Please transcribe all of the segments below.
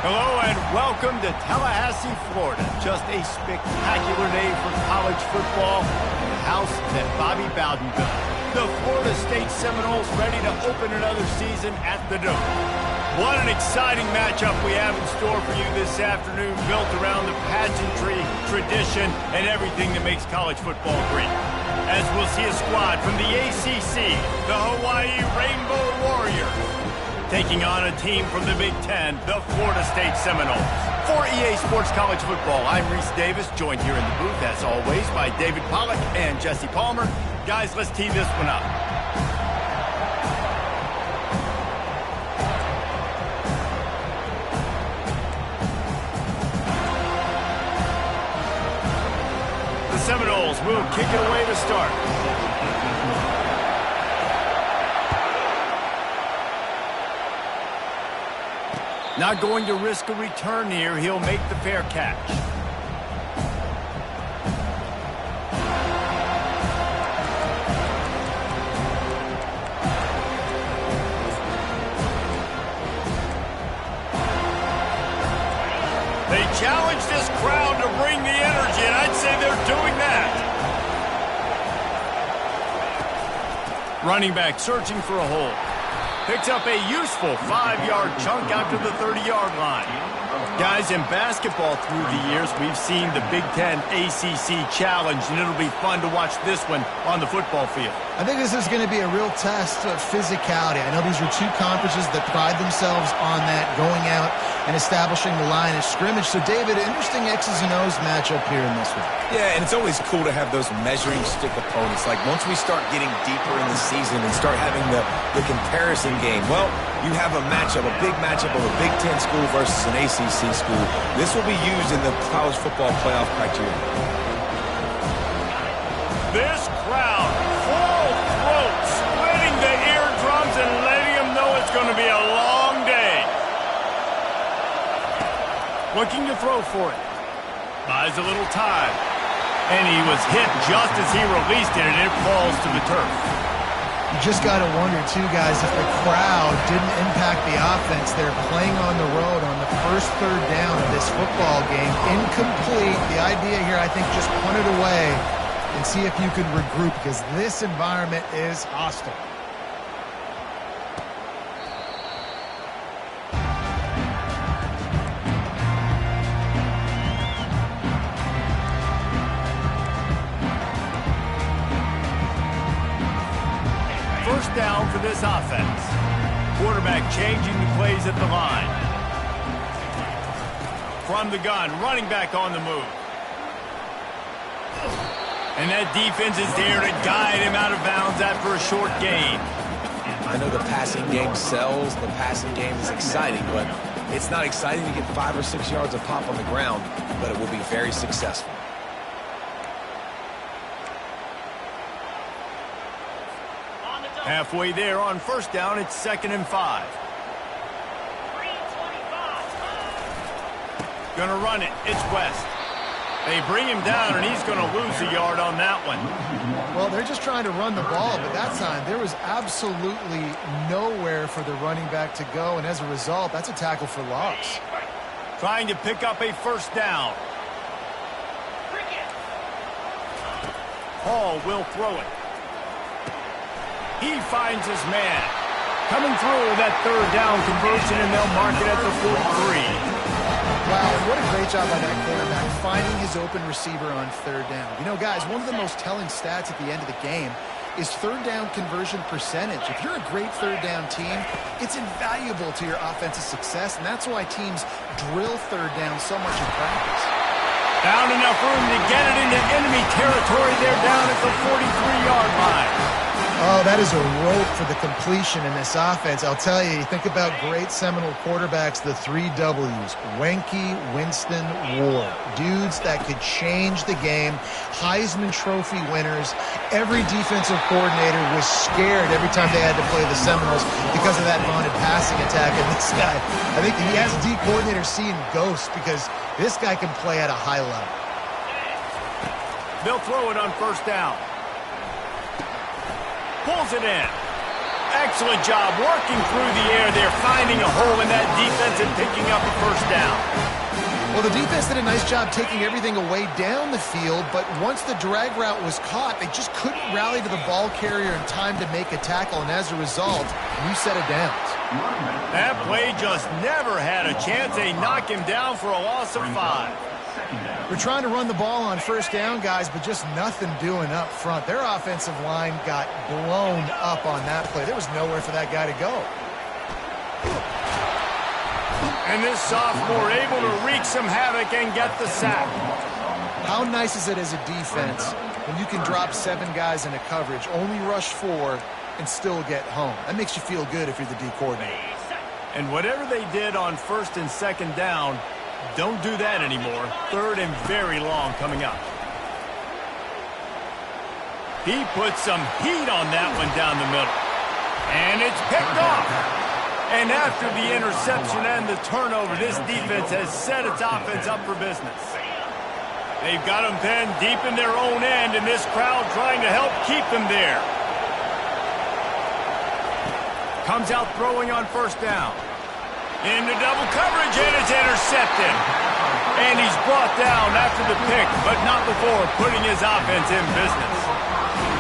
Hello and welcome to Tallahassee, Florida. Just a spectacular day for college football in the house that Bobby Bowden built. The Florida State Seminoles ready to open another season at the Dome. What an exciting matchup we have in store for you this afternoon, built around the pageantry, tradition, and everything that makes college football great. As we'll see a squad from the ACC, the Hawaii Rainbow Warriors, taking on a team from the Big Ten, the Florida State Seminoles. For EA Sports College Football, I'm Reese Davis, joined here in the booth, as always, by David Pollack and Jesse Palmer. Guys, let's tee this one up. The Seminoles will kick it away to start. Not going to risk a return here. He'll make the fair catch. They challenge this crowd to bring the energy, and I'd say they're doing that. Running back searching for a hole. Picks up a useful 5-yard chunk out to the 30-yard line. Guys, in basketball through the years, we've seen the Big Ten ACC Challenge, and it'll be fun to watch this one on the football field. I think this is going to be a real test of physicality. I know these are two conferences that pride themselves on that, going out and establishing the line of scrimmage. So, David, interesting X's and O's matchup here in this one. Yeah, and it's always cool to have those measuring stick opponents. Like, once we start getting deeper in the season and start having the comparison game, well, you have a matchup, a big matchup of a Big Ten school versus an ACC school. This will be used in the college football playoff criteria. This crowd, full throat, splitting the eardrums and letting them know it's going to be a long day. Looking to throw for it. Buys a little time. And he was hit just as he released it, and it falls to the turf. You just got to wonder, too, guys, if the crowd didn't impact the offense. They're playing on the road on the first third down of this football game. Incomplete. The idea here, I think, just punt it away and see if you can regroup, because this environment is hostile. First down for this offense. Quarterback changing the plays at the line. From the gun, running back on the move. And that defense is there to guide him out of bounds after a short gain. I know the passing game sells, the passing game is exciting, but it's not exciting to get 5 or 6 yards of pop on the ground, but it will be very successful. Halfway there on first down, it's 2nd and 5. Gonna run it, it's West. They bring him down, and he's gonna lose a yard on that one. Well, they're just trying to run the ball, but that time there was absolutely nowhere for the running back to go, and as a result, that's a tackle for loss. Trying to pick up a first down. Hall will throw it. He finds his man. Coming through that third down conversion, and they'll mark it at the 43. Wow, what a great job by that quarterback, finding his open receiver on third down. You know, guys, one of the most telling stats at the end of the game is third down conversion percentage. If you're a great third down team, it's invaluable to your offensive success, and that's why teams drill third down so much in practice. Found enough room to get it into enemy territory. They're down at the 43-yard line. Oh, that is a rope for the completion in this offense. I'll tell you, you think about great Seminole quarterbacks, the 3 W's, Wenke, Winston, Ward. Dudes that could change the game, Heisman Trophy winners. Every defensive coordinator was scared every time they had to play the Seminoles because of that vaunted passing attack. And this guy, I think he has D coordinators seeing ghosts because this guy can play at a high level. They'll throw it on first down. Pulls it in. Excellent job working through the air there, finding a hole in that defense and picking up a first down. Well, the defense did a nice job taking everything away down the field, but once the drag route was caught, they just couldn't rally to the ball carrier in time to make a tackle, and as a result, new set of downs. That play just never had a chance. They knock him down for a loss of 5. We're trying to run the ball on first down, guys, but just nothing doing up front. Their offensive line got blown up on that play. There was nowhere for that guy to go. And this sophomore able to wreak some havoc and get the sack. How nice is it as a defense when you can drop 7 guys into coverage, only rush 4, and still get home? That makes you feel good if you're the D coordinator. And whatever they did on first and second down, don't do that anymore. Third and very long coming up. He put some heat on that one down the middle. And it's picked off. And after the interception and the turnover, this defense has set its offense up for business. They've got them pinned deep in their own end, and this crowd trying to help keep them there. Comes out throwing on first down. Into double coverage, and it's intercepted. And he's brought down after the pick, but not before putting his offense in business.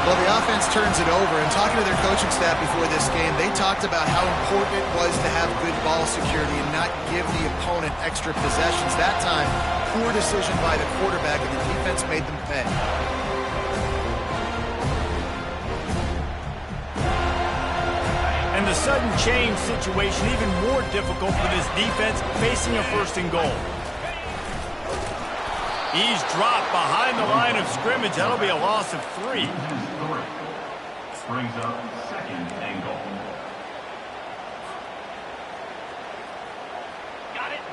Well, the offense turns it over, and talking to their coaching staff before this game, they talked about how important it was to have good ball security and not give the opponent extra possessions. That time, poor decision by the quarterback, and the defense made them pay. And the sudden change situation even more difficult for this defense facing a first and goal. He's dropped behind the line of scrimmage. That'll be a loss of 3. Brings up second and goal.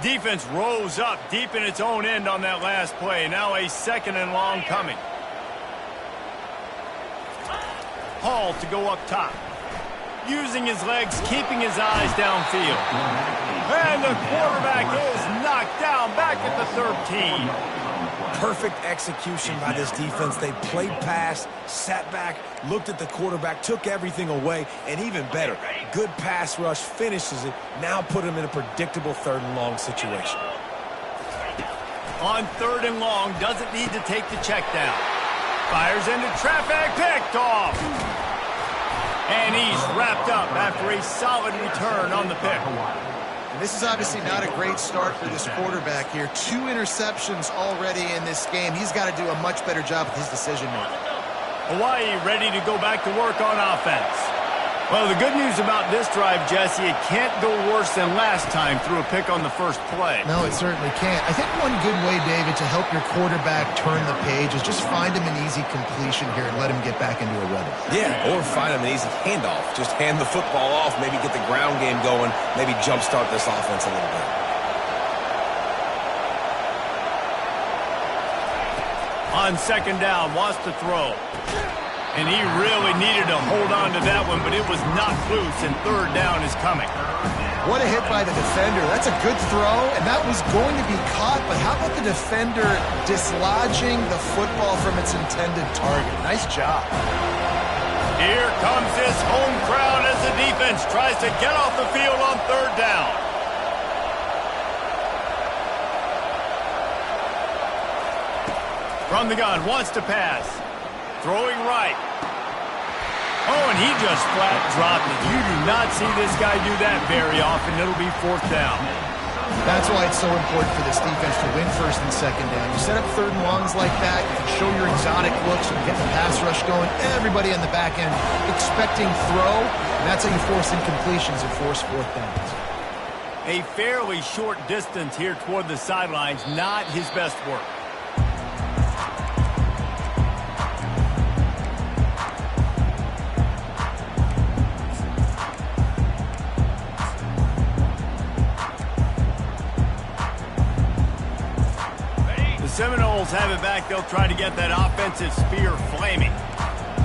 Defense rose up deep in its own end on that last play. Now a second and long coming. Hall to go up top. Using his legs, keeping his eyes downfield. And the quarterback is knocked down back at the 13. Perfect execution by this defense. They played pass, sat back, looked at the quarterback, took everything away, and even better, good pass rush, finishes it, now put him in a predictable third and long situation. On third and long, doesn't need to take the check down. Fires into traffic, picked off. And he's wrapped up after a solid return on the pick. And this is obviously not a great start for this quarterback here. 2 interceptions already in this game. He's got to do a much better job with his decision-making. Hawaii ready to go back to work on offense. Well, the good news about this drive, Jesse, it can't go worse than last time through a pick on the first play. No, it certainly can't. I think one good way, David, to help your quarterback turn the page is just find him an easy completion here and let him get back into a rhythm. Yeah, or find him an easy handoff. Just hand the football off, maybe get the ground game going, maybe jumpstart this offense a little bit. On second down, wants to throw. And he really needed to hold on to that one, but it was knocked loose, and third down is coming. What a hit by the defender. That's a good throw, and that was going to be caught, but how about the defender dislodging the football from its intended target? Nice job. Here comes this home crowd as the defense tries to get off the field on third down. From the gun, wants to pass. Throwing right. Oh, and he just flat dropped it. You do not see this guy do that very often. It'll be fourth down. That's why it's so important for this defense to win first and second down. You set up third and longs like that, you can show your exotic looks, you can get the pass rush going, everybody on the back end expecting throw, and that's how you force incompletions and force fourth downs. A fairly short distance here toward the sidelines, not his best work. Seminoles have it back. They'll try to get that offensive spear flaming.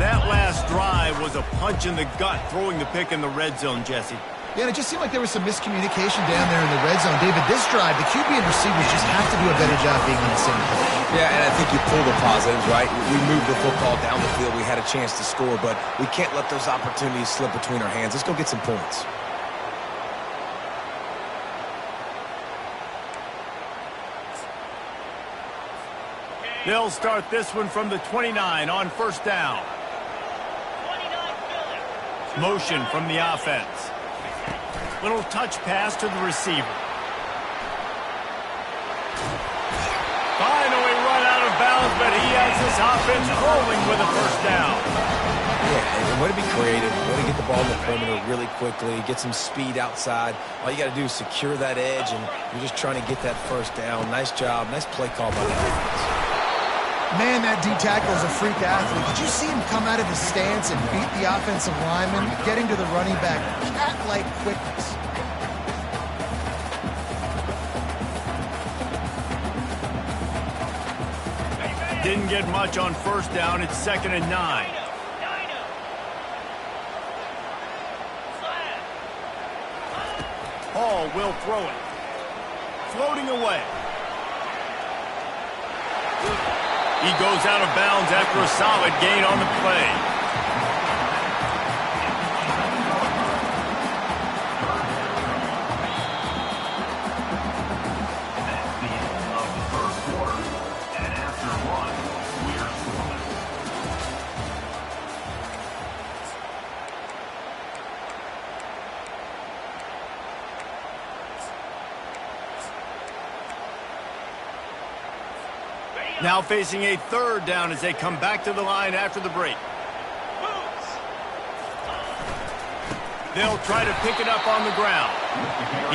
That last drive was a punch in the gut, throwing the pick in the red zone, Jesse. Yeah, and it just seemed like there was some miscommunication down there in the red zone. David, this drive, the QB and receivers just have to do a better job being on the same page. Yeah, and I think you pull the positives, right? We moved the football down the field. We had a chance to score, but we can't let those opportunities slip between our hands. Let's go get some points. They'll start this one from the 29 on first down. Motion from the offense. Little touch pass to the receiver. Finally run out of bounds, but he has this offense rolling with a first down. Yeah, and way to be creative, way to get the ball in the perimeter really quickly, get some speed outside. All you got to do is secure that edge, and you're just trying to get that first down. Nice job, nice play call by the defense. Man, that D-tackle is a freak athlete. Did you see him come out of his stance and beat the offensive lineman, getting to the running back, cat-like quickness? Didn't get much on first down. It's 2nd and 9. Hall will throw it. Floating away. He goes out of bounds after a solid gain on the play. Now facing a 3rd down as they come back to the line after the break. They'll try to pick it up on the ground.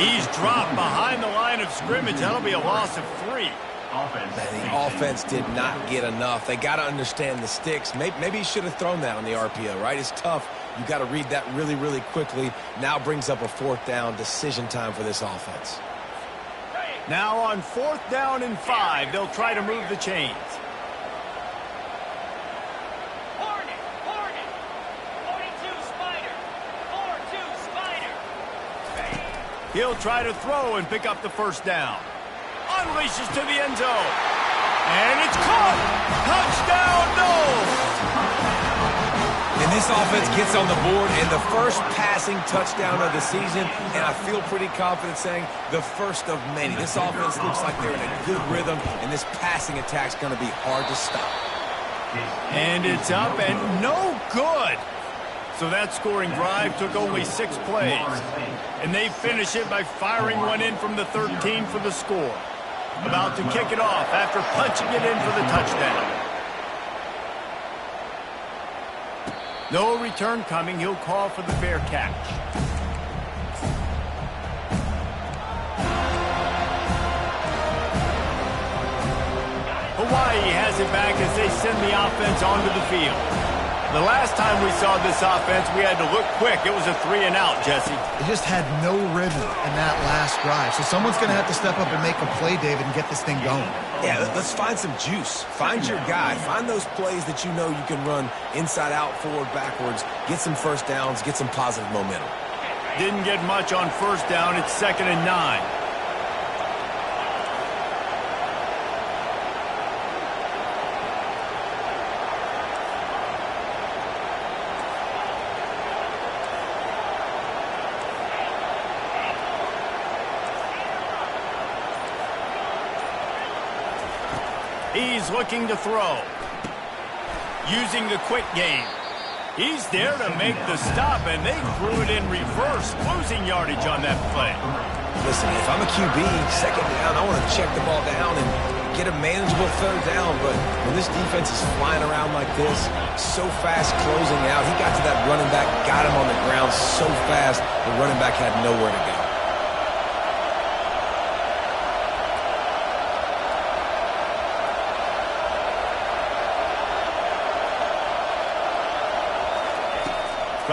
He's dropped behind the line of scrimmage. That'll be a loss of 3. The offense did not get enough. They got to understand the sticks. Maybe he should have thrown that on the RPO, right? It's tough. You got to read that really, really quickly. Now brings up a 4th down decision time for this offense. Now on 4th down and 5, they'll try to move the chains. Hornet, 42 Spider, 4-2 Spider. He'll try to throw and pick up the first down. Unleashes to the end zone. And it's caught. Touchdown, Knowles. And this offense gets on the board and the first passing touchdown of the season, and I feel pretty confident saying the first of many. This offense looks like they're in a good rhythm, and this passing attack's going to be hard to stop. And it's up and no good. So that scoring drive took only 6 plays. And they finish it by firing one in from the 13 for the score. About to kick it off after punching it in for the touchdown. No return coming. He'll call for the fair catch. Hawaii has it back as they send the offense onto the field. The last time we saw this offense, we had to look quick. It was a 3-and-out, Jesse. They just had no rhythm in that last drive. So someone's going to have to step up and make a play, David, and get this thing going. Yeah, let's find some juice. Find your guy. Find those plays that you know you can run inside out, forward, backwards. Get some first downs. Get some positive momentum. Didn't get much on first down. It's 2nd and 9. He's looking to throw. Using the quick game. He's there to make the stop, and they threw it in reverse, losing yardage on that play. Listen, if I'm a QB, 2nd down, I want to check the ball down and get a manageable 3rd down. But when this defense is flying around like this, so fast closing out, he got to that running back, got him on the ground so fast, the running back had nowhere to go.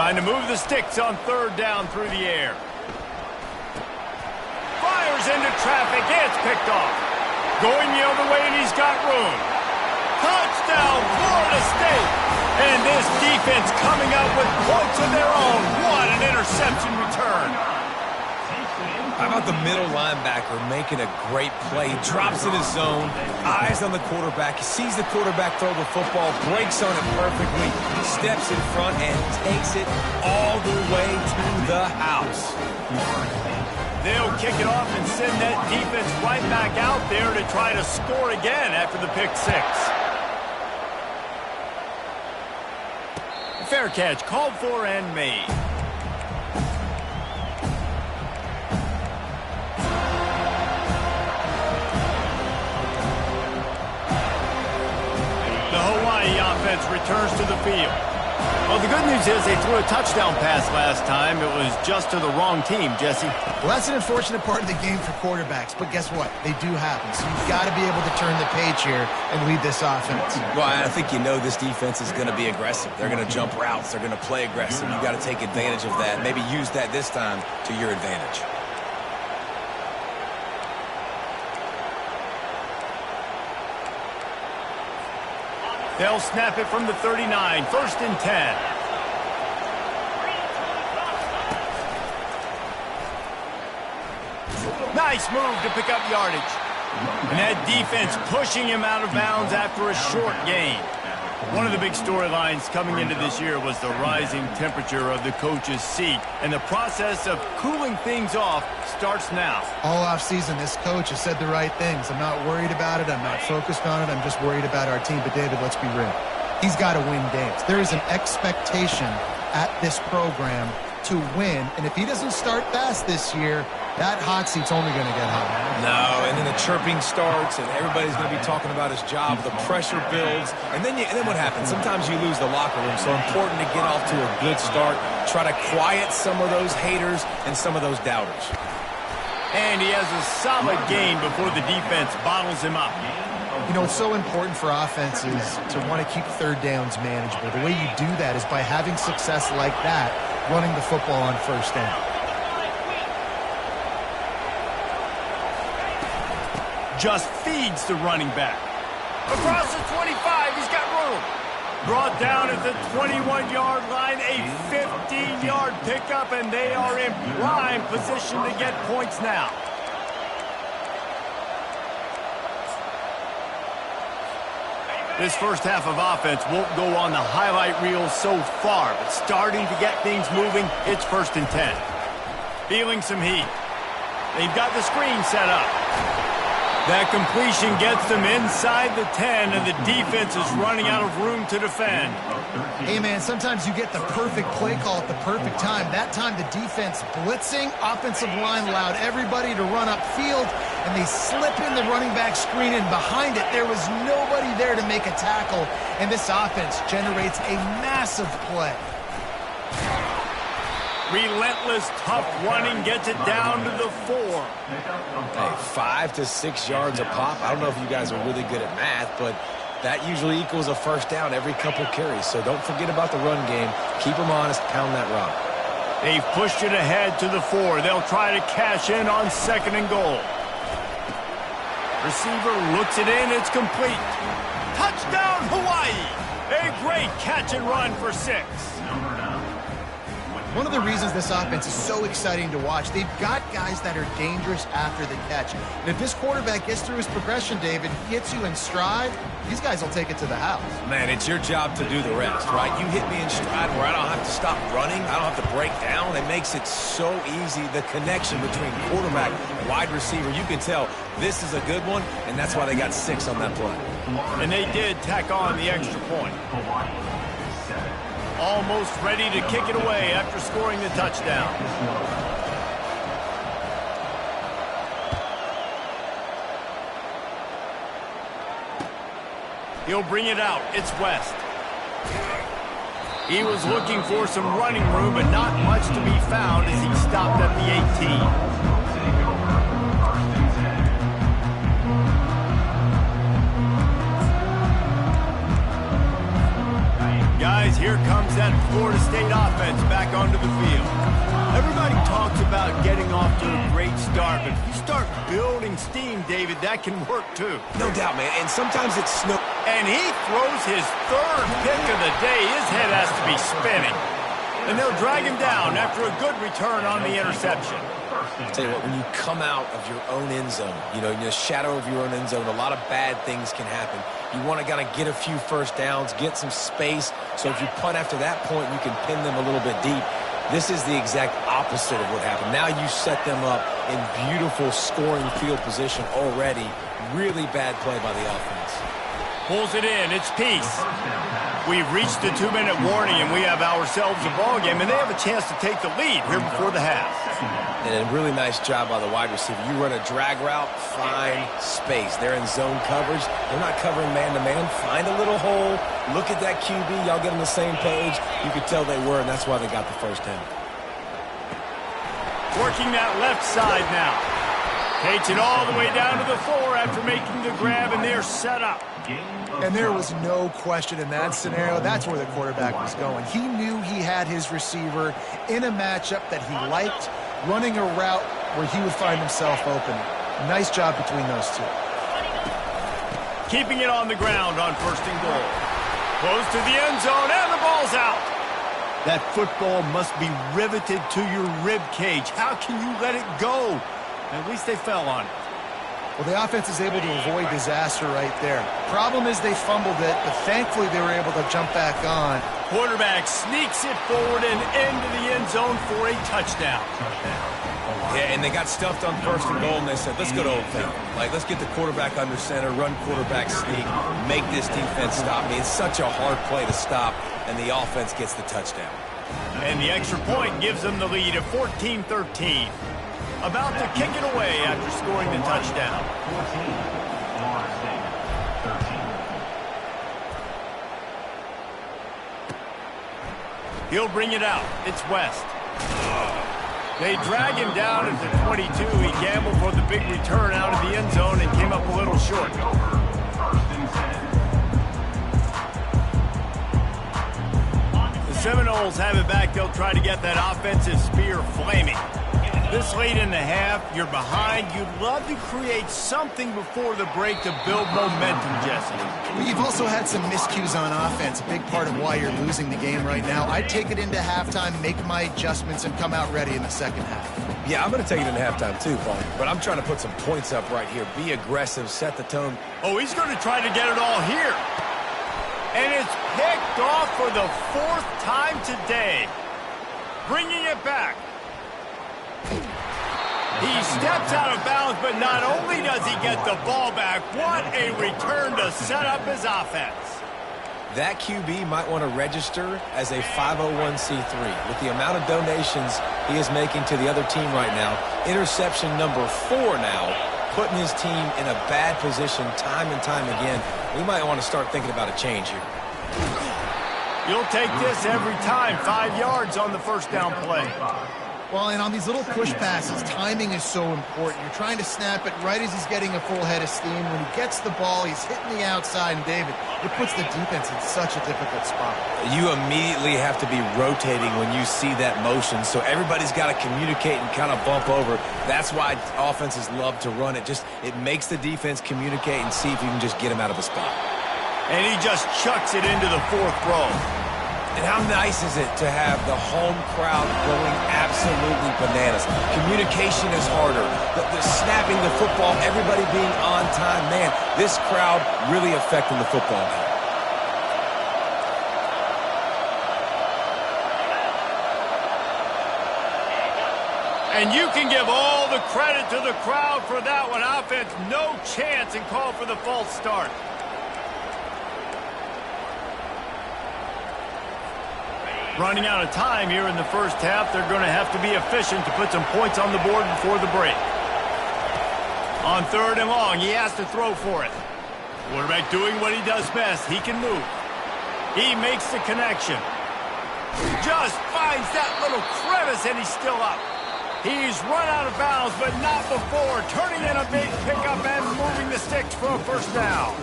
Trying to move the sticks on 3rd down through the air. Fires into traffic. It's picked off. Going the other way, and he's got room. Touchdown, Florida State. And this defense coming up with points of their own. What an interception return. How about the middle linebacker making a great play? He drops in his zone, eyes on the quarterback. He sees the quarterback throw the football, breaks on it perfectly, steps in front, and takes it all the way to the house. They'll kick it off and send that defense right back out there to try to score again after the pick six. Fair catch, called for and made. The Hawaii offense returns to the field. Well, the good news is they threw a touchdown pass last time. It was just to the wrong team, Jesse. Well, that's an unfortunate part of the game for quarterbacks, but guess what? They do happen. So you've got to be able to turn the page here and lead this offense. Well, I think you know this defense is going to be aggressive. They're going to jump routes. They're going to play aggressive. You've got to take advantage of that. Maybe use that this time to your advantage. They'll snap it from the 39, 1st and 10. Nice move to pick up yardage. And that defense pushing him out of bounds after a short gain. One of the big storylines coming into this year was the rising temperature of the coach's seat. And the process of cooling things off starts now. All offseason, this coach has said the right things. I'm not worried about it. I'm not focused on it. I'm just worried about our team. But, David, let's be real. He's got to win games. There is an expectation at this program to win. And if he doesn't start fast this year, that hot seat's only going to get hot. No, and then the chirping starts, and everybody's going to be talking about his job. The pressure builds, and then what happens? Sometimes you lose the locker room, so important to get off to a good start. Try to quiet some of those haters and some of those doubters. And he has a solid gain before the defense bottles him up. You know, it's so important for offenses to want to keep third downs manageable. The way you do that is by having success like that, running the football on first down. Just feeds the running back. Across the 25, he's got room. Brought down at the 21-yard line, a 15-yard pickup, and they are in prime position to get points now. This first half of offense won't go on the highlight reel so far, but starting to get things moving, it's 1st and 10. Feeling some heat. They've got the screen set up. That completion gets them inside the 10, and the defense is running out of room to defend. Hey, man, sometimes you get the perfect play call at the perfect time. That time the defense blitzing, offensive line allowed everybody to run upfield, and they slip in the running back screen, and behind it there was nobody there to make a tackle, and this offense generates a massive play. Relentless, tough running gets it down to the 4. Hey, 5 to 6 yards a pop. I don't know if you guys are really good at math, but that usually equals a first down every couple carries. So don't forget about the run game. Keep them honest. Pound that rock. They've pushed it ahead to the 4. They'll try to cash in on 2nd and goal. Receiver looks it in. It's complete. Touchdown, Hawaii! A great catch and run for 6. One of the reasons this offense is so exciting to watch, they've got guys that are dangerous after the catch. And if this quarterback gets through his progression, David, gets you in stride, these guys will take it to the house. Man, it's your job to do the rest, right? You hit me in stride where I don't have to stop running. I don't have to break down. It makes it so easy. The connection between quarterback and wide receiver, you can tell this is a good one, and that's why they got 6 on that play. And they did tack on the extra point. Almost ready to kick it away after scoring the touchdown. He'll bring it out. It's West. He was looking for some running room, but not much to be found as he stopped at the 18. Guys, here comes that Florida State offense back onto the field. Everybody talks about getting off to a great start, but if you start building steam, David, that can work too. No doubt, man, and sometimes it's snow. And he throws his 3rd pick of the day. His head has to be spinning. And they'll drag him down after a good return on the interception. Tell you what, when you come out of your own end zone, you know, in the shadow of your own end zone, a lot of bad things can happen. You want to kind of get a few first downs, get some space, so if you punt after that point, you can pin them a little bit deep. This is the exact opposite of what happened. Now you set them up in beautiful scoring field position already. Really bad play by the offense. Pulls it in. It's Peace. We've reached the 2-minute warning, and we have ourselves a ball game, and they have a chance to take the lead here before the half. And a really nice job by the wide receiver. You run a drag route, find space. They're in zone coverage. They're not covering man-to-man. Find a little hole. Look at that QB. Y'all get on the same page. You could tell they were, and that's why they got the first down. Working that left side now. Takes it all the way down to the 4 after making the grab, and they're set up. And there was no question in that scenario. That's where the quarterback was going. He knew he had his receiver in a matchup that he liked, running a route where he would find himself open. Nice job between those two. Keeping it on the ground on 1st and goal. Close to the end zone, and the ball's out. That football must be riveted to your rib cage. How can you let it go? At least they fell on it. Well, the offense is able to avoid disaster right there. Problem is they fumbled it, but thankfully they were able to jump back on. Quarterback sneaks it forward and into the end zone for a touchdown. Yeah, and they got stuffed on 1st and goal, and they said, let's go to Old Faithful. Like, let's get the quarterback under center, run quarterback sneak, make this defense stop me. It's such a hard play to stop, and the offense gets the touchdown. And the extra point gives them the lead at 14-13. About to kick it away after scoring the touchdown. 14, Florida State, 13. He'll bring it out. It's West. They drag him down at the 22. He gambled for the big return out of the end zone and came up a little short. The Seminoles have it back. They'll try to get that offensive spear flaming. This late in the half, you're behind. You'd love to create something before the break to build momentum, Jesse. Well, you've also had some miscues on offense, a big part of why you're losing the game right now. I'd take it into halftime, make my adjustments, and come out ready in the second half. Yeah, I'm going to take it into halftime too, Paul. But I'm trying to put some points up right here. Be aggressive, set the tone. Oh, he's going to try to get it all here. And it's picked off for the 4th time today. Bringing it back. He steps out of bounds, but not only does he get the ball back, what a return to set up his offense. That QB might want to register as a 501c3. With the amount of donations he is making to the other team right now, interception number 4 now, putting his team in a bad position time and time again. We might want to start thinking about a change here. You'll take this every time. 5 yards on the first down play. Well, and on these little push passes, timing is so important. You're trying to snap it right as he's getting a full head of steam. When he gets the ball, he's hitting the outside, and David, it puts the defense in such a difficult spot. You immediately have to be rotating when you see that motion, so everybody's got to communicate and kind of bump over. That's why offenses love to run it. It makes the defense communicate and see if you can just get him out of a spot. And he just chucks it into the 4th row. And how nice is it to have the home crowd going absolutely bananas? Communication is harder. The snapping the football, everybody being on time. Man, this crowd really affecting the football game. And you can give all the credit to the crowd for that one. Offense, no chance, and call for the false start. Running out of time here in the first half. They're going to have to be efficient to put some points on the board before the break. On 3rd and long, he has to throw for it. Quarterback doing what he does best. He can move. He makes the connection. Just finds that little crevice, and he's still up. He's run out of bounds, but not before. Turning in a big pickup and moving the sticks for a first down.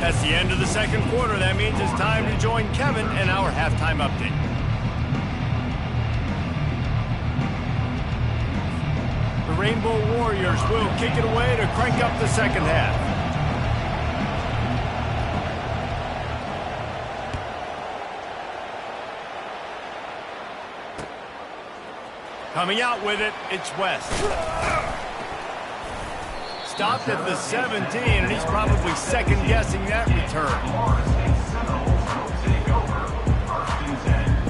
That's the end of the second quarter. That means it's time to join Kevin in our halftime update. The Rainbow Warriors will kick it away to crank up the second half. Coming out with it, it's West. Stopped at the 17, and he's probably second-guessing that return. Florida State Seminoles will take over first and 10.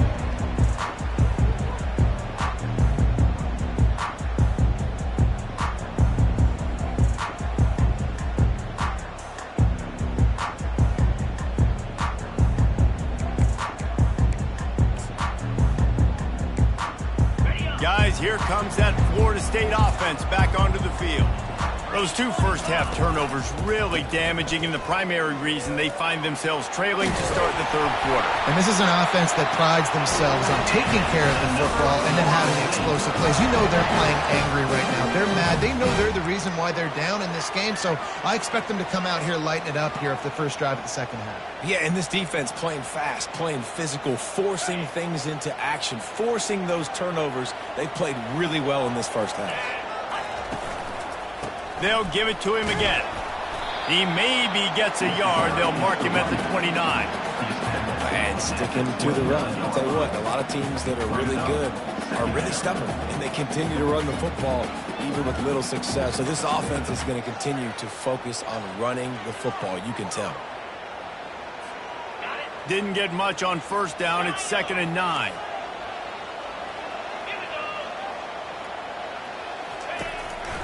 Guys, here comes that Florida State offense back onto the field. Those two first-half turnovers really damaging, and the primary reason they find themselves trailing to start the third quarter. And this is an offense that prides themselves on taking care of the football and then having explosive plays. You know they're playing angry right now. They're mad. They know they're the reason why they're down in this game, so I expect them to come out here, lighten it up here for the first drive of the second half. Yeah, and this defense playing fast, playing physical, forcing things into action, forcing those turnovers. They played really well in this first half. They'll give it to him again. He maybe gets a yard. They'll mark him at the 29. And sticking to the run. I'll tell you what, a lot of teams that are really good are really stubborn, and they continue to run the football even with little success. So this offense is going to continue to focus on running the football. You can tell. Didn't get much on first down. It's 2nd and 9.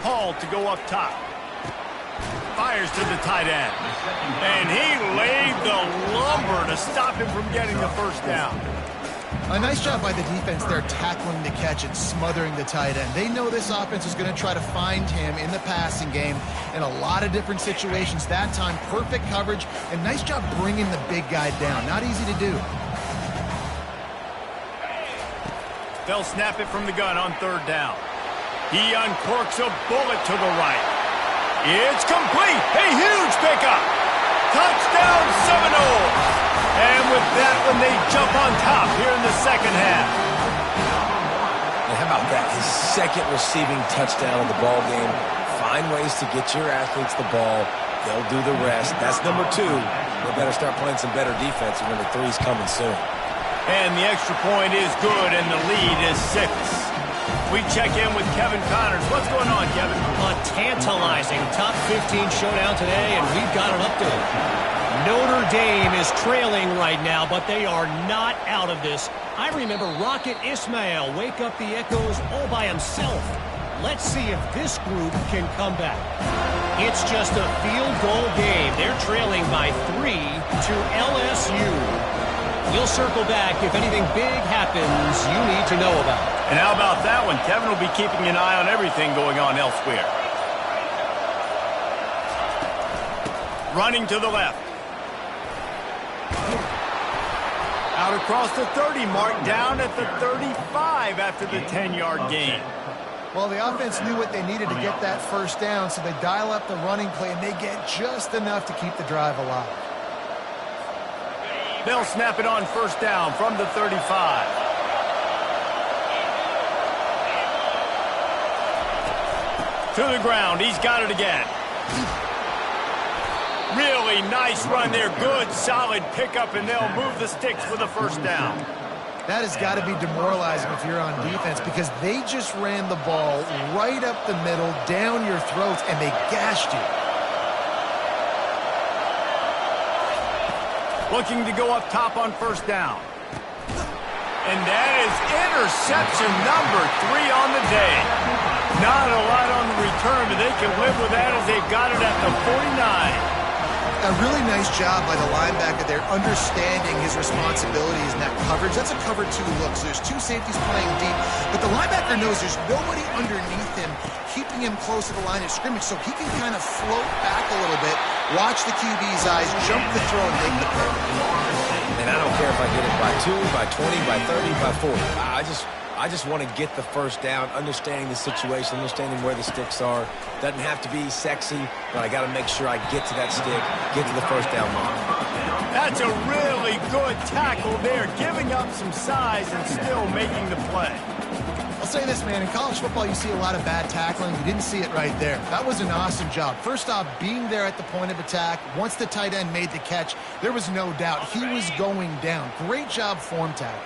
Hall to go up top. Fires to the tight end. And he laid the lumber to stop him from getting the first down. A nice job by the defense there, tackling the catch and smothering the tight end. They know this offense is going to try to find him in the passing game in a lot of different situations. That time, perfect coverage, and nice job bringing the big guy down. Not easy to do. They'll snap it from the gun on third down. He uncorks a bullet to the right. It's complete. A huge pickup. Touchdown Seminoles. And with that one, they jump on top here in the second half. And how about that? His second receiving touchdown of the ball game. Find ways to get your athletes the ball. They'll do the rest. That's number 2. They better start playing some better defense. Number 3's coming soon. And the extra point is good, and the lead is 6. We check in with Kevin Connors. What's going on, Kevin? A tantalizing top 15 showdown today, and we've got an update. Notre Dame is trailing right now, but they are not out of this. I remember Rocket Ismail wake up the echoes all by himself. Let's see if this group can come back. It's just a field goal game. They're trailing by 3 to LSU. We'll circle back if anything big happens you need to know about. And how about that one? Kevin will be keeping an eye on everything going on elsewhere. Running to the left. Out across the 30 mark, down at the 35 after the 10-yard gain. Well, the offense knew what they needed to get that first down, so they dial up the running play, and they get just enough to keep the drive alive. They'll snap it on first down from the 35. To the ground. He's got it again. Really nice run there. Good, solid pickup, and they'll move the sticks for the first down. That has got to be demoralizing if you're on defense, because they just ran the ball right up the middle, down your throats, and they gashed you. Looking to go up top on first down. And that is interception number 3 on the day. Not a lot on the return, but they can live with that as they've got it at the 49. A really nice job by the linebacker there, understanding his responsibilities in that coverage. That's a cover 2 look, so there's 2 safeties playing deep, but the linebacker knows there's nobody underneath him keeping him close to the line of scrimmage, so he can kind of float back a little bit, watch the QB's eyes, jump the throw, and make the play. And I don't care if I get it by 2, by 20, by 30, by 40. I just want to get the first down, understanding the situation, understanding where the sticks are. Doesn't have to be sexy, but I got to make sure I get to that stick, get to the first down mark. That's a really good tackle there, giving up some size and still making the play. I'll say this, man, in college football you see a lot of bad tackling. You didn't see it right there. That was an awesome job. First off, being there at the point of attack. Once the tight end made the catch, there was no doubt he was going down. Great job form tackle.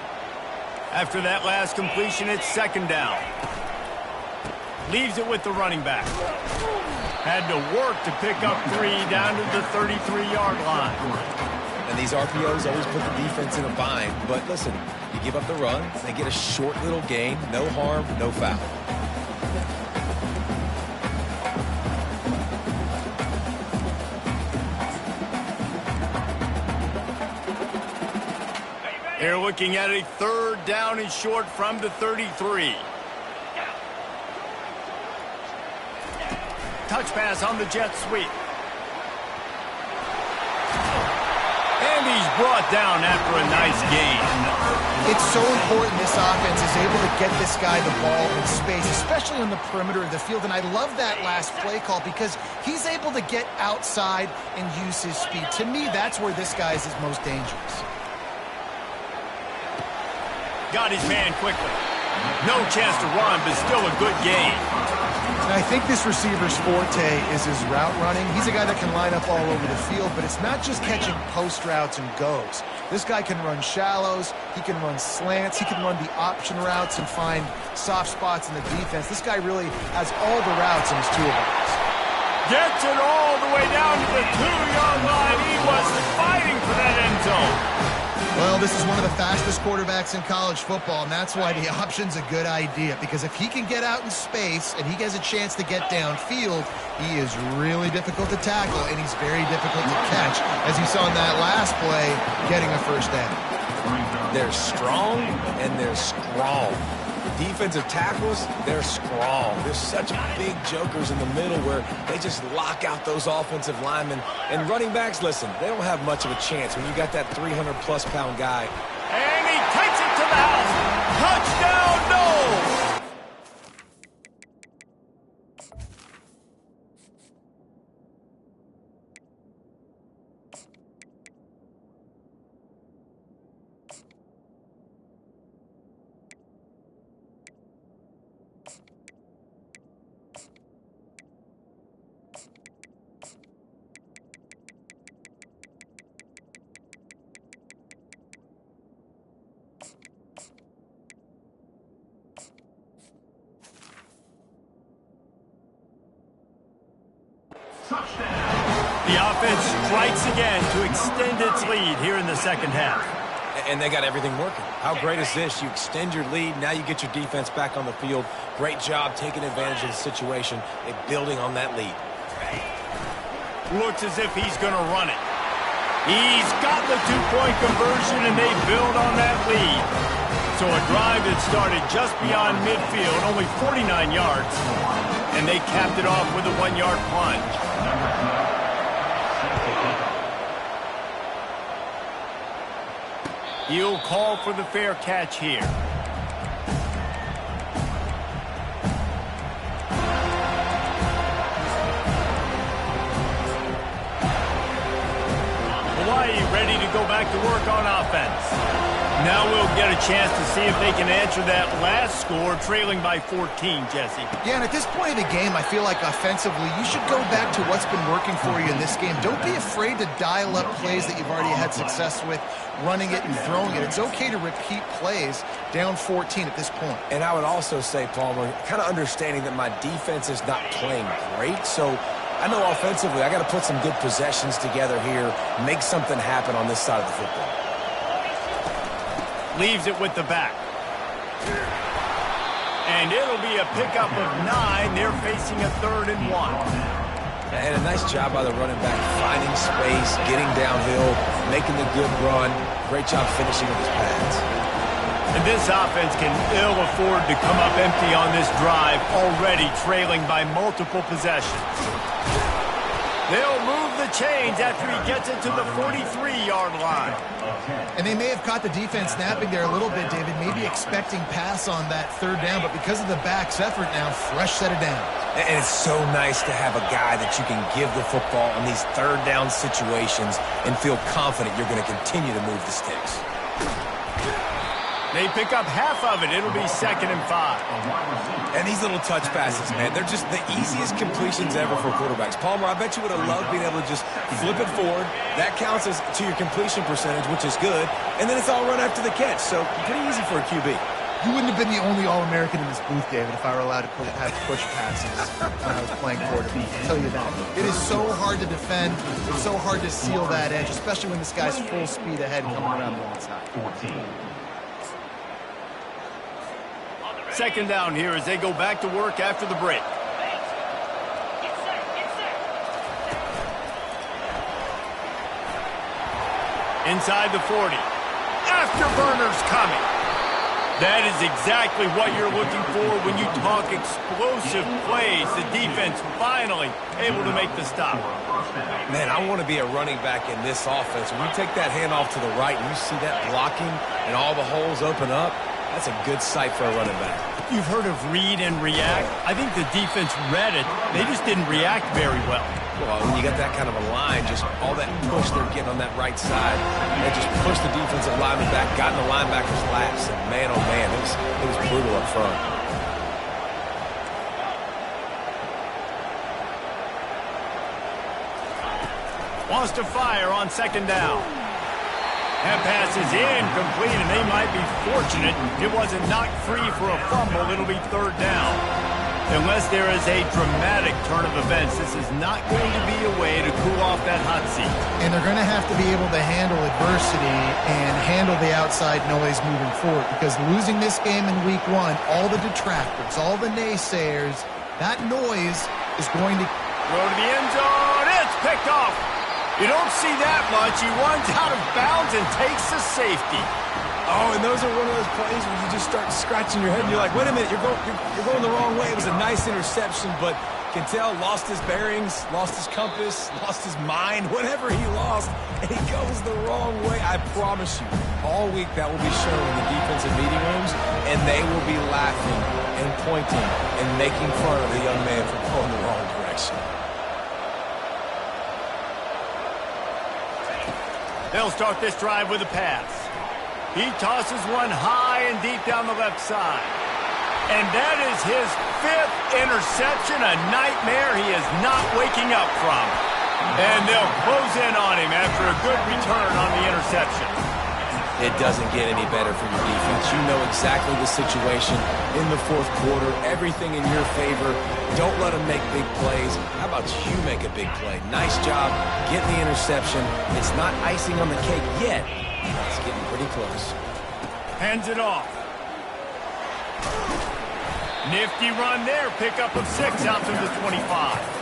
After that last completion, it's second down. Leaves it with the running back. Had to work to pick up 3 down to the 33-yard line. And these RPOs always put the defense in a bind. But listen, you give up the run, they get a short little gain, no harm, no foul. They're looking at a third down and short from the 33. Touch pass on the jet sweep. And he's brought down after a nice gain. It's so important this offense is able to get this guy the ball in space, especially on the perimeter of the field. And I love that last play call because he's able to get outside and use his speed. To me, that's where this guy is his most dangerous. Got his man quickly. No chance to run, but still a good gain. And I think this receiver's forte is his route running. He's a guy that can line up all over the field, but it's not just catching post routes and goes. This guy can run shallows, he can run slants, he can run the option routes and find soft spots in the defense. This guy really has all the routes in his toolbox. Gets it all the way down to the 2-yard line. He was fighting for that end zone. Well, this is one of the fastest quarterbacks in college football, and that's why the option's a good idea, because if he can get out in space and he has a chance to get downfield, he is really difficult to tackle, and he's very difficult to catch, as you saw in that last play, getting a first down. They're strong, and they're strong. Defensive tackles, they're strong. There's such big jokers in the middle where they just lock out those offensive linemen. And running backs, listen, they don't have much of a chance when you got that 300-plus pound guy. And he takes it to the house. Touchdown, Knowles! The offense strikes again to extend its lead here in the second half. And they got everything working. How great is this? You extend your lead, now you get your defense back on the field. Great job taking advantage of the situation and building on that lead. Looks as if he's going to run it. He's got the two-point conversion, and they build on that lead. So a drive that started just beyond midfield, only 49 yards, and they capped it off with a 1-yard plunge. He'll call for the fair catch here. Hawaii ready to go back to work on offense. Now we'll get a chance to see if they can answer that last score, trailing by 14, Jesse. Yeah, and at this point of the game, I feel like offensively, you should go back to what's been working for you in this game. Don't be afraid to dial up plays that you've already had success with, running it and throwing it. It's okay to repeat plays down 14 at this point. And I would also say, Palmer, kind of understanding that my defense is not playing great, so I know offensively I got to put some good possessions together here, make something happen on this side of the football. Leaves it with the back. And it'll be a pickup of 9. They're facing a 3rd and 1. And a nice job by the running back, finding space, getting downhill, making the good run. Great job finishing with his pads. And this offense can ill afford to come up empty on this drive, already trailing by multiple possessions. They'll move the chains after he gets it to the 43-yard line. And they may have caught the defense snapping there a little bit, David, maybe expecting pass on that 3rd down, but because of the back's effort now, fresh set it down. And it's so nice to have a guy that you can give the football in these 3rd down situations and feel confident you're going to continue to move the sticks. They pick up half of it. It'll be 2nd and 5. And these little touch passes, man, they're just the easiest completions ever for quarterbacks. Palmer, I bet you would have loved being able to just flip it forward. That counts as to your completion percentage, which is good. And then it's all run after the catch. So pretty easy for a QB. You wouldn't have been the only All-American in this booth, David, if I were allowed to have push passes when I was playing quarterback. I'll tell you that. It is so hard to defend. It's so hard to seal that edge, especially when this guy's full speed ahead coming around the outside. 2nd down here as they go back to work after the break. Inside the 40. Afterburners coming. That is exactly what you're looking for when you talk explosive plays. The defense finally able to make the stop. Man, I want to be a running back in this offense. When you take that handoff to the right and you see that blocking and all the holes open up, that's a good sight for a running back. You've heard of read and react. I think the defense read it. They just didn't react very well. Well, when you got that kind of a line, just all that push they're getting on that right side, they just pushed the defensive lineman back, got in the linebacker's laps, and man, oh man, it was brutal up front. Wants to fire on 2nd down. That pass is incomplete, and they might be fortunate it wasn't knocked free for a fumble. It'll be 3rd down. Unless there is a dramatic turn of events, this is not going to be a way to cool off that hot seat. And they're going to have to be able to handle adversity and handle the outside noise moving forward, because losing this game in week 1, all the detractors, all the naysayers, that noise is going to go to the end zone. It's picked off. You don't see that much. He runs out of bounds and takes the safety. Oh, and those are one of those plays where you just start scratching your head and you're like, wait a minute, you're going the wrong way. It was a nice interception, but Cantel lost his bearings, lost his compass, lost his mind, whatever he lost, and he goes the wrong way. I promise you, all week that will be shown in the defensive meeting rooms, and they will be laughing and pointing and making fun of the young man for going the wrong direction. They'll start this drive with a pass. He tosses one high and deep down the left side. And that is his 5th interception, a nightmare he is not waking up from. And they'll close in on him after a good return on the interception. It doesn't get any better for your defense. You know exactly the situation in the 4th quarter, everything in your favor. Don't let them make big plays. How about you make a big play? Nice job getting the interception. It's not icing on the cake yet. It's getting pretty close. Hands it off. Nifty run there. Pickup of 6 out to the 25.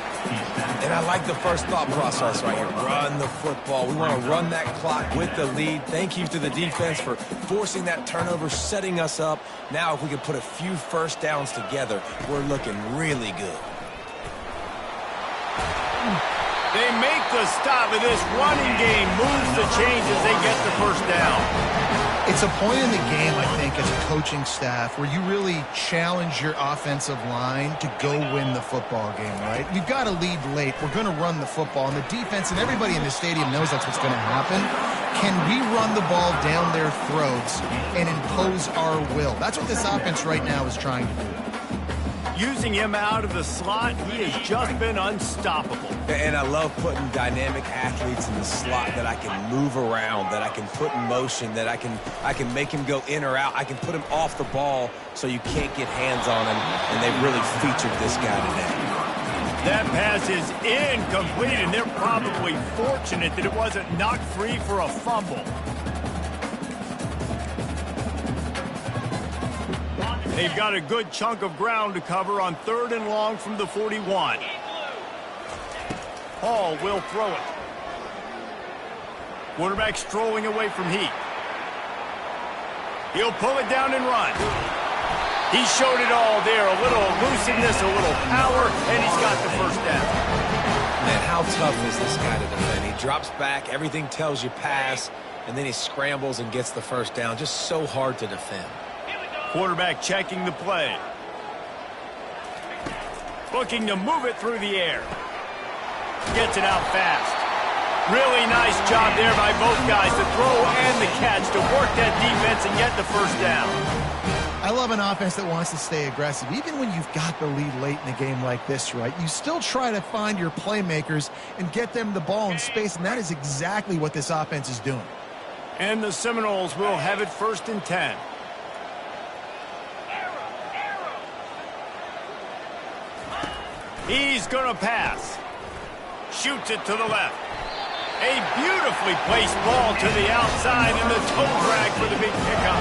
And I like the first thought process right here. Run the football. We want to run that clock with the lead. Thank you to the defense for forcing that turnover, setting us up. Now if we can put a few first downs together, we're looking really good. They make the stop, and this running game moves the chains as they get the first down. It's a point in the game, I think, as a coaching staff where you really challenge your offensive line to go win the football game, right? We've got to lead late. We're going to run the football, and the defense and everybody in the stadium knows that's what's going to happen. Can we run the ball down their throats and impose our will? That's what this offense right now is trying to do. Using him out of the slot, he has just been unstoppable. And I love putting dynamic athletes in the slot that I can move around, that I can put in motion, that I can make him go in or out. I can put him off the ball so you can't get hands on him, and they really featured this guy today. That pass is incomplete, and they're probably fortunate that it wasn't knocked free for a fumble. They've got a good chunk of ground to cover on 3rd and long from the 41. Hall will throw it. Quarterback strolling away from Heat. He'll pull it down and run. He showed it all there. A little elusiveness, a little power, and he's got the first down. Man, how tough is this guy to defend? He drops back, everything tells you pass, and then he scrambles and gets the first down. Just so hard to defend. Quarterback checking the play. Looking to move it through the air. Gets it out fast. Really nice job there by both guys to throw and the catch to work that defense and get the first down. I love an offense that wants to stay aggressive. Even when you've got the lead late in a game like this, right, you still try to find your playmakers and get them the ball in space, and that is exactly what this offense is doing. And the Seminoles will have it 1st and 10. He's going to pass. Shoots it to the left. A beautifully placed ball to the outside and the toe drag for the big pickup.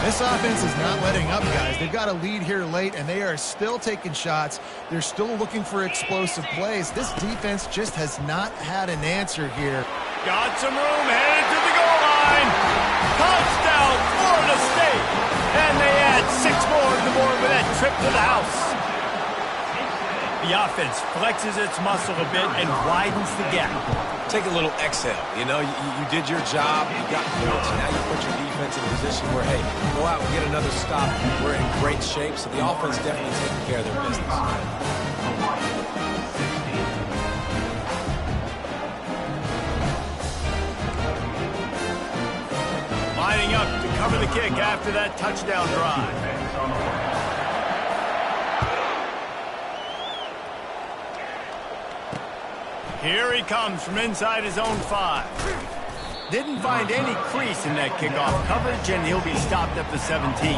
This offense is not letting up, guys. They've got a lead here late, and they are still taking shots. They're still looking for explosive plays. This defense just has not had an answer here. Got some room, headed to the goal line. Touchdown, Florida State. And they add 6 more to the board with that trip to the house. The offense flexes its muscle a bit and widens the gap. Take a little exhale. You know, you did your job. You got points. Now you put your defense in a position where, hey, go out and get another stop. We're in great shape, so the offense definitely taking care of their business. Lining up to cover the kick after that touchdown drive. Here he comes from inside his own 5. Didn't find any crease in that kickoff coverage, and he'll be stopped at the 17.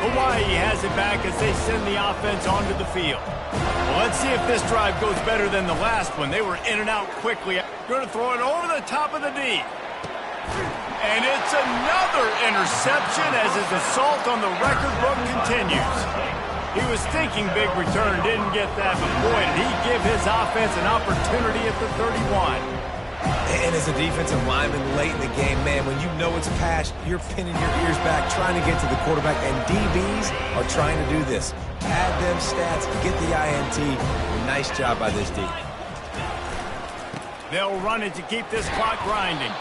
Hawaii has it back as they send the offense onto the field. Well, let's see if this drive goes better than the last one. They were in and out quickly. Going to throw it over the top of the D. And it's another interception as his assault on the record book continues. He was thinking big return, didn't get that, but boy, did he give his offense an opportunity at the 31. And as a defensive lineman late in the game, man, when you know it's passed, you're pinning your ears back, trying to get to the quarterback, and DBs are trying to do this. Add them stats, get the INT. Nice job by this D. They'll run it to keep this clock grinding.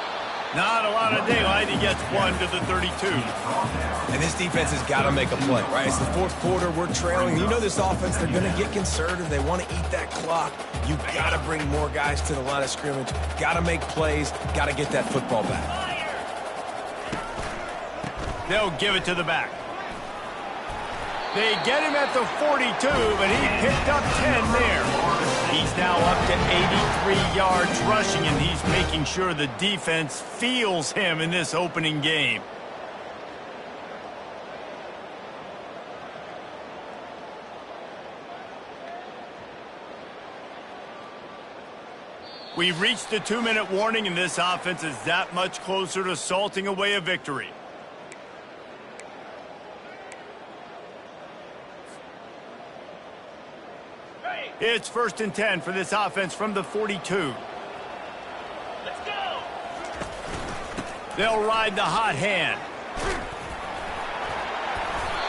Not a lot of daylight. He gets 1 to the 32. And this defense has got to make a play, right? It's the 4th quarter. We're trailing. You know this offense, they're going to get conservative. They want to eat that clock. You got to bring more guys to the line of scrimmage. Got to make plays. Got to get that football back. They'll give it to the back. They get him at the 42, but he picked up 10 there. He's now up to 83 yards rushing, and he's making sure the defense feels him in this opening game. We've reached the 2-minute warning, and this offense is that much closer to salting away a victory. It's 1st and 10 for this offense from the 42. Let's go! They'll ride the hot hand.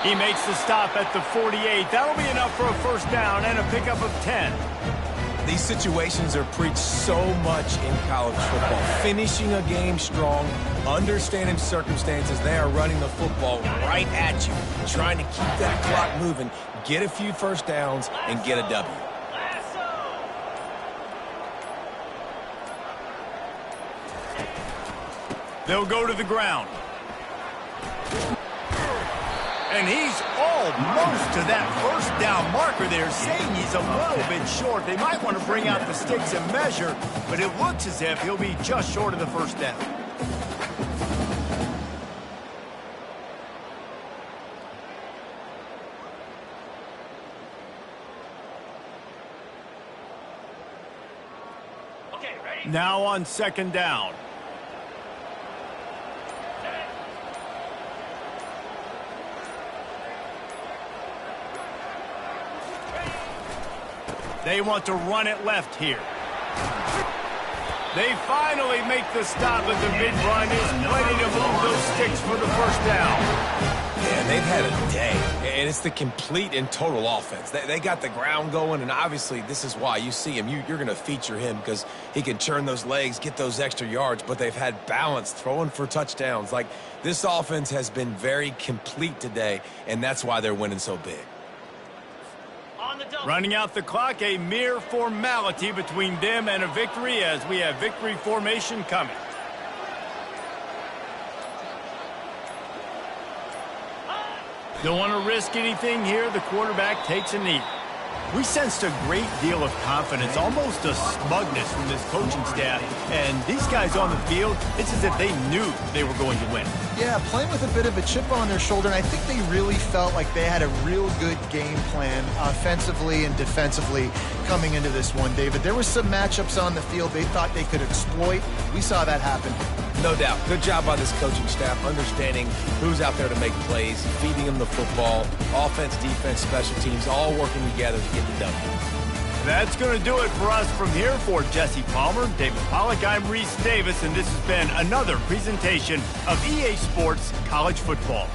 He makes the stop at the 48. That'll be enough for a first down and a pickup of 10. These situations are preached so much in college football. Finishing a game strong, understanding circumstances. They are running the football right at you, trying to keep that clock moving, get a few first downs, and get a W. They'll go to the ground. And he's almost to that first down marker there, saying he's a little bit short. They might want to bring out the sticks and measure, but it looks as if he'll be just short of the first down. Okay, ready? Now on 2nd down. They want to run it left here. They finally make the stop, but the big run is plenty to move those sticks for the first down. Yeah, they've had a day, and it's the complete and total offense. They got the ground going, and obviously this is why you see him. You're going to feature him because he can churn those legs, get those extra yards, but they've had balance, throwing for touchdowns. Like, this offense has been very complete today, and that's why they're winning so big. Running out the clock, a mere formality between them and a victory as we have victory formation coming. Don't want to risk anything here. The quarterback takes a knee. We sensed a great deal of confidence, almost a smugness from this coaching staff. And these guys on the field, it's as if they knew they were going to win. Yeah, playing with a bit of a chip on their shoulder, and I think they really felt like they had a real good game plan offensively and defensively coming into this one, David. There were some matchups on the field they thought they could exploit. We saw that happen. No doubt. Good job by this coaching staff, understanding who's out there to make plays, feeding them the football, offense, defense, special teams, all working together to get the W. That's going to do it for us from here. For Jesse Palmer, David Pollack, I'm Reese Davis, and this has been another presentation of EA Sports College Football.